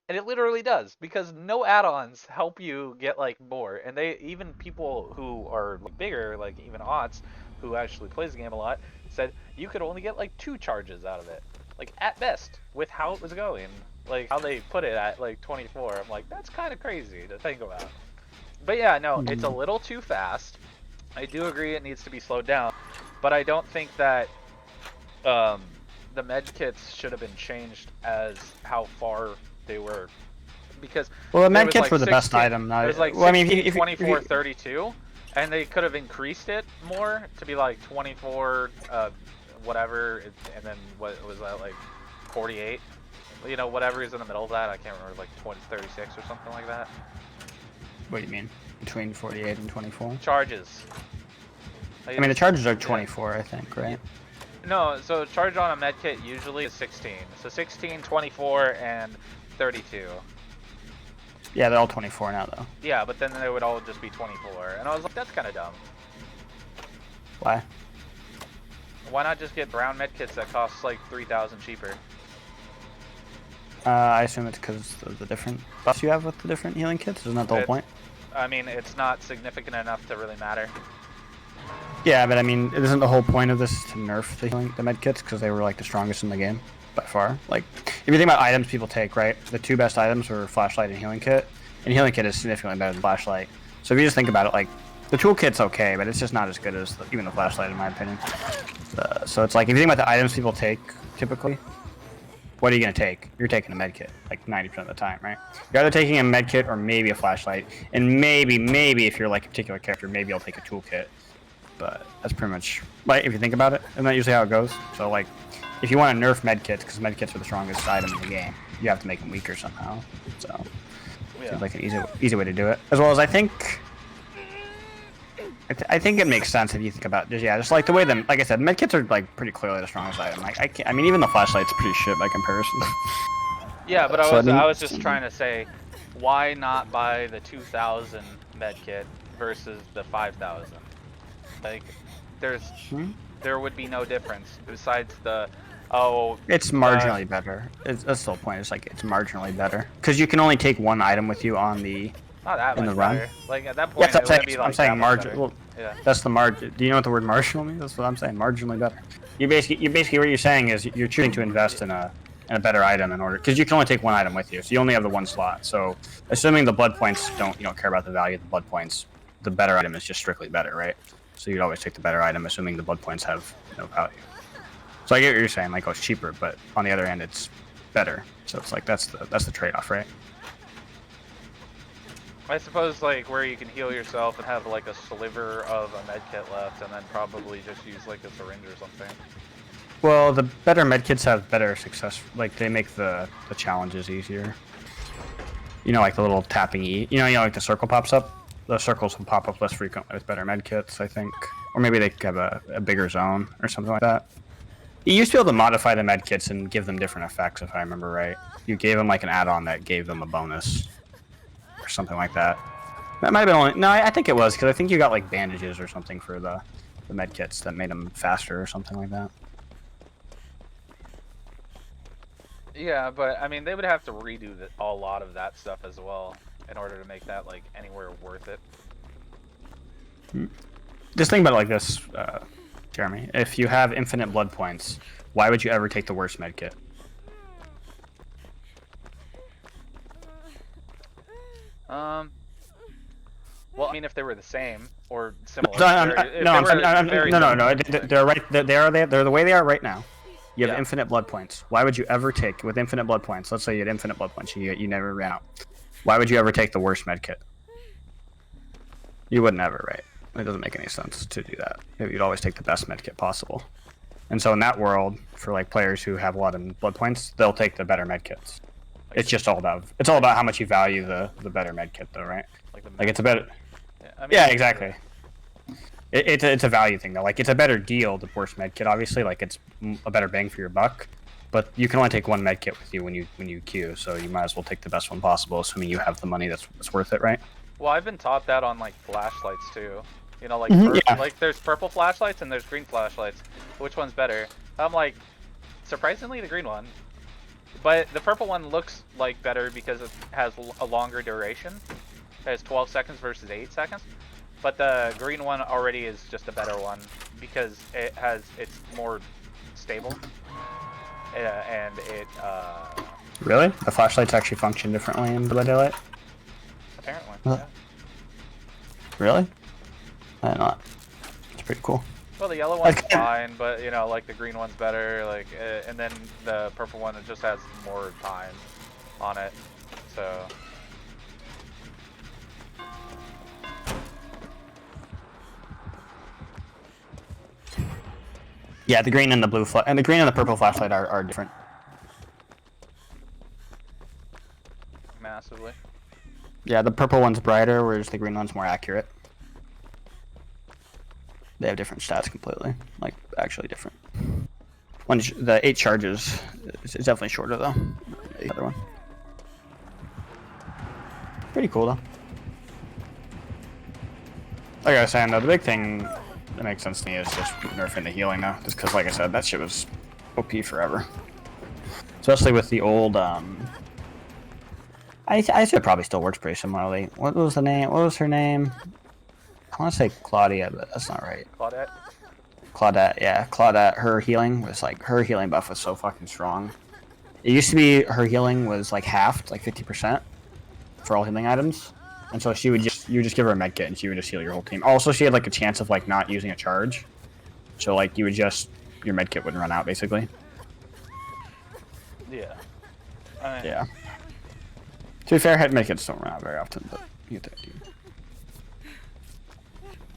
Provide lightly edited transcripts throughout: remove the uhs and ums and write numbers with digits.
And it literally does, because no add-ons help you get like more. And they even people who are like bigger, like even Otts, who actually plays the game a lot, said you could only get like 2 charges out of it. Like at best, with how it was going. Like how they put it at like 24. I'm like, that's kind of crazy to think about. But yeah, no, it's a Mm. little too fast. I do agree it needs to be slowed down, but I don't think that um, the med kits should have been changed as how far they were, because Well, the there med was kits like were the best 16, item. it was like Well, I mean, 16, if 24, you 32, and they could have increased it more to be like 24, whatever, and then what was that, like 48? You know, whatever is in the middle of that. I can't remember, like 20, 36 or something like that. what do you mean? Between 48 and 24? Charges. I mean, the charges are Yeah. 24, I think, right? No, so charge on a medkit usually is 16. So 16, 24, and 32. Yeah, they're all 24 now, though. Yeah, but then they would all just be 24. And I was like, that's kind of dumb. Why? Why not just get brown medkits that cost like 3,000 cheaper? I assume it's because of the different buffs you have with the different healing kits. Isn't that the whole point? I mean, it's not significant enough to really matter. Yeah, but I mean, isn't the whole point of this to nerf the med kits because they were like the strongest in the game by far? Like, if you think about items people take, right? The two best items were flashlight and healing kit, and healing kit is significantly better than flashlight. So if you just think about it, like the toolkit's okay, but it's just not as good as even the flashlight in my opinion. So it's like if you think about the items people take typically, what are you gonna take? You're taking a med kit like 90% of the time, right? You're either taking a med kit or maybe a flashlight, and maybe if you're like a particular character, maybe I'll take a toolkit. But that's pretty much like if you think about it, isn't that usually how it goes? So like, if you want to nerf medkits, because medkits are the strongest item in the game, you have to make them weaker somehow. So Yeah. seems like an easy way to do it. As well as I think, I think it makes sense if you think about just like the way them. Like I said, medkits are like pretty clearly the strongest item. Like I mean even the flashlight's pretty shit by comparison. Yeah, but So, I mean, I was just trying to say, why not buy the 2,000 medkit versus the 5,000? Like, there would be no difference besides the, oh. It's marginally better. That's the whole point. It's like it's marginally better because you can only take one item with you on the Not that in much the run. better. Like at that point, Yes, it would be like I'm saying margin. Well, yeah. that's the margin. Do you know what the word marginal means? That's what I'm saying. Marginally better. You basically what you're saying is you're choosing to invest in a better item in order because you can only take one item with you, so you only have the one slot. So assuming the blood points you don't care about the value of the blood points, the better item is just strictly better, right? So you'd always take the better item, assuming the blood points have no value. So I get what you're saying, like, oh, it's cheaper, but on the other hand, it's better. So it's like that's the trade-off, right? I suppose like where you can heal yourself and have like a sliver of a medkit left, and then probably just use like a syringe or something. Well, the better medkits have better success. Like they make the challenges easier. You know, like the little tapping E. You know, like the circle pops up. The circles will pop up less frequently with better medkits, I think. Or maybe they have a bigger zone or something like that. You used to be able to modify the medkits and give them different effects, if I remember right. You gave them like an add-on that gave them a bonus or something like that. That might have been only. No, I think it was because I think you got like bandages or something for the medkits that made them faster or something like that. Yeah, but I mean they would have to redo a lot of that stuff as well in order to make that like anywhere worth it. Just think about it like this, Jeremy. If you have infinite blood points, why would you ever take the worst medkit? Well, I mean, if they were the same or similar. No. They're right. They're the way they are right now. You have Yeah. infinite blood points. Why would you ever take with infinite blood points? Let's say you had infinite blood points. You never ran out. Why would you ever take the worst medkit? You wouldn't ever, right? It doesn't make any sense to do that. You'd always take the best medkit possible. And so in that world, for like players who have a lot of blood points, they'll take the better medkits. It's just all about how much you value the better medkit, though, right? Like it's a better. Yeah, I mean, Yeah, exactly. It's a value thing though. Like it's a better deal, the worst medkit, obviously. Like it's a better bang for your buck. But you can only take one medkit with you when you queue, so you might as well take the best one possible, assuming you have the money that's worth it, right? Well, I've been taught that on like flashlights too. You know, like Yeah. like there's purple flashlights and there's green flashlights. Which one's better? I'm like, surprisingly, the green one. But the purple one looks like better because it has a longer duration. It has 12 seconds versus 8 seconds. But the green one already is just a better one because it's more stable. And it Really? The flashlights actually function differently in the daylight? apparently, Huh. yeah. Really? I don't know. It's pretty cool. Well, the yellow one's fine, but you know, like the green one's better. Like, and then the purple one, it just has more time on it. So. Yeah, the green and the blue and the green and the purple flashlight are different. Massively. Yeah, the purple one's brighter, whereas the green one's more accurate. They have different stats completely, like actually different. The 8 charges is definitely shorter though. The other one. Pretty cool though. Like I was saying though, the big thing that makes sense to me is just nerfing the healing now, just because like I said, that shit was OP forever. Especially with the old I say it probably still works pretty similarly. What was the name? What was her name? I want to say Claudia, but that's not right. Claudette? Claudette, yeah. Claudette, her healing was like, her healing buff was so fucking strong. It used to be her healing was like halved, like 50% for all healing items. And so you would just give her a med kit and she would just heal your whole team. Also, she had like a chance of like not using a charge. So like you would just, your med kit wouldn't run out basically. Yeah. Yeah. To be fair, head med kits don't run out very often, but you get that dude.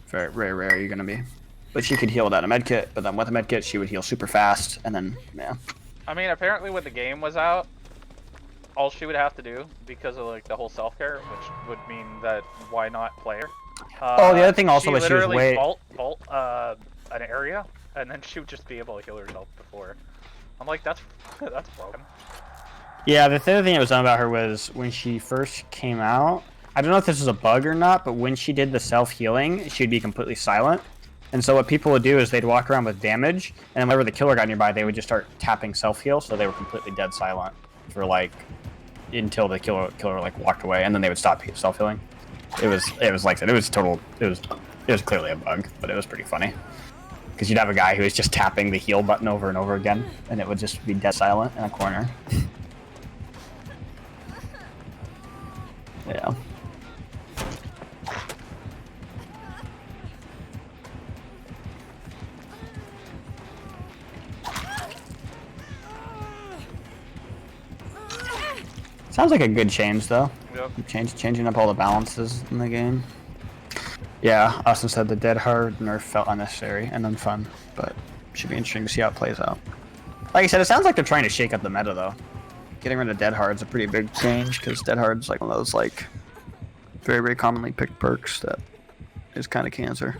Very, very rare you're gonna be. But she could heal without a medkit, but then with a medkit she would heal super fast, and then, yeah. I mean, apparently when the game was out, all she would have to do, because of like the whole self-care, which would mean that why not play her? Oh, the other thing also was she was way... vault an area, and then she would just be able to heal herself before. I'm like, that's broken. Yeah, the other thing that was done about her was when she first came out, I don't know if this is a bug or not, but when she did the self-healing, she'd be completely silent. And so what people would do is they'd walk around with damage, and then whenever the killer got nearby, they would just start tapping self-heal, so they were completely dead silent for like until the killer like walked away, and then they would stop self-healing. It was like that. It was clearly a bug, but it was pretty funny. Because you'd have a guy who was just tapping the heal button over and over again, and it would just be dead silent in a corner. Yeah. Sounds like a good change, though. Yep. Changing up all the balances in the game. Yeah, Austin said the dead hard nerf felt unnecessary and unfun, but should be interesting to see how it plays out. Like I said, it sounds like they're trying to shake up the meta, though. Getting rid of dead hard's a pretty big change, because dead hard's like one of those like very, very commonly picked perks that is kind of cancer.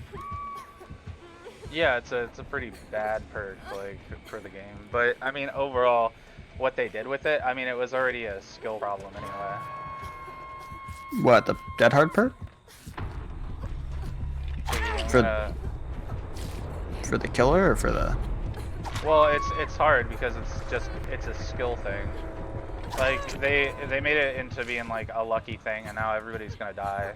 Yeah, it's a pretty bad perk like for the game, but I mean overall, what they did with it, I mean it was already a skill problem anyway. What, the dead hard perk? For the killer or for the? Well, it's hard because it's a skill thing. Like they made it into being like a lucky thing, and now everybody's gonna die.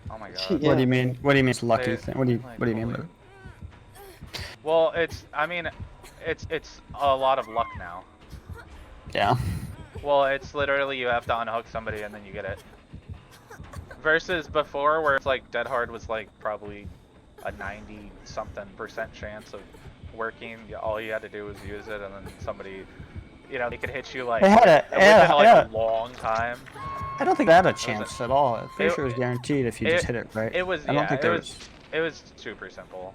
Oh my god. Yeah. What do you mean? What do you mean it's lucky thing? What do you mean by it? Well, it's a lot of luck now. Yeah. Well, it's literally you have to unhook somebody and then you get it. Versus before, where it's like dead hard was like probably a 90-something% chance of working. All you had to do was use it, and then somebody, you know, they could hit you like within a long time. I don't think they had a chance at all. I'm pretty sure it was guaranteed if you just hit it right. It was. I don't think it was super simple.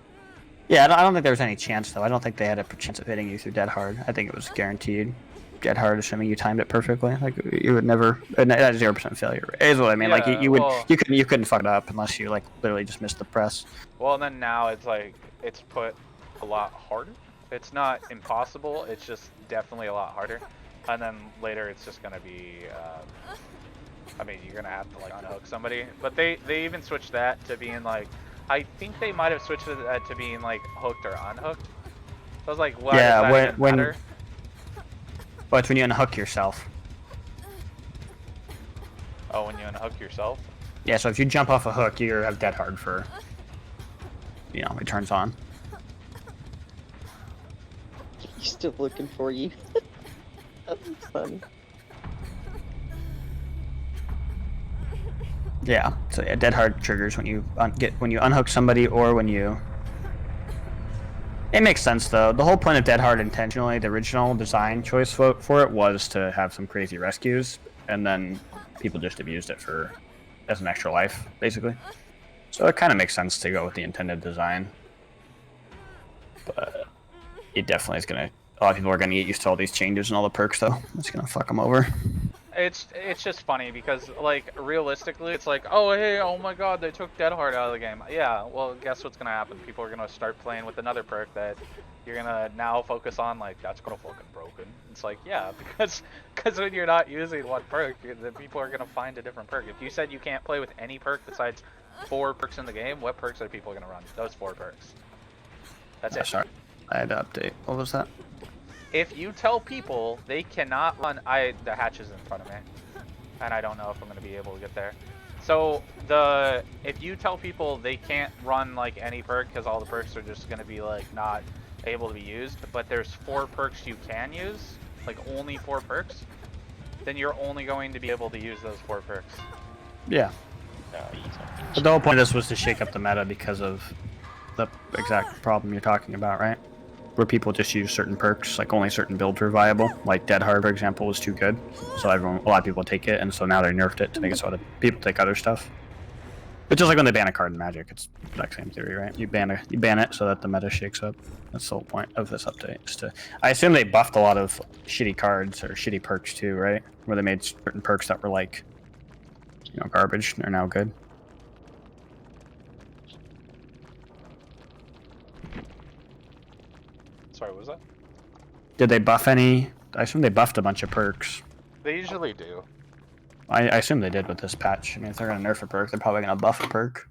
Yeah, I don't think there was any chance though. I don't think they had a chance of hitting you through dead hard. I think it was guaranteed. Dead hard, assuming you timed it perfectly. Like you would never. That 0% failure is what I mean. Yeah, like you couldn't fuck it up unless you like literally just missed the press. Well, and then now it's like it's put a lot harder. It's not impossible. It's just definitely a lot harder. And then later it's just gonna be. I mean, you're gonna have to like unhook somebody. But they even switched that to being like. I think they might have switched it to being like hooked or unhooked. So I was like, why does that even matter? Well, it's when you unhook yourself. Oh, when you unhook yourself? Yeah, so if you jump off a hook, you have dead hard for, it turns on. He's still looking for you. That's funny. Yeah, so yeah, dead hard triggers when you unhook somebody or when you. It makes sense though. The whole point of dead hard intentionally, the original design choice for it was to have some crazy rescues, and then people just abused it as an extra life, basically. So it kind of makes sense to go with the intended design. But it definitely is gonna. A lot of people are gonna get used to all these changes and all the perks, though. It's gonna fuck them over. It's just funny because like realistically, it's like, oh hey, oh my god, they took Dead Hard out of the game. Yeah, well, guess what's gonna happen? People are gonna start playing with another perk that you're gonna now focus on. Like that's gonna fucking broken. It's like yeah, because when you're not using one perk, the people are gonna find a different perk. If you said you can't play with any perk besides 4 perks in the game, what perks are people gonna run? Those 4 perks. That's it. Sorry, I had to update. What was that? If you tell people they cannot run, the hatch is in front of me, and I don't know if I'm gonna be able to get there. So if you tell people they can't run like any perk because all the perks are just gonna be like not able to be used, but there's 4 perks you can use, like only 4 perks, then you're only going to be able to use those 4 perks. Yeah. But the whole point of this was to shake up the meta because of the exact problem you're talking about, right? Where people just use certain perks, like only certain builds were viable. Like Dead Hard, for example, was too good, so a lot of people take it, and so now they nerfed it to make it so that people take other stuff. It's just like when they ban a card in Magic. It's the exact same theory, right? You ban it so that the meta shakes up. That's the whole point of this update. Is to, I assume they buffed a lot of shitty cards or shitty perks too, right? Where they made certain perks that were like, garbage. They're now good. Sorry, what was that? Did they buff any? I assume they buffed a bunch of perks. They usually do. I assume they did with this patch. I mean, if they're gonna nerf a perk, they're probably gonna buff a perk.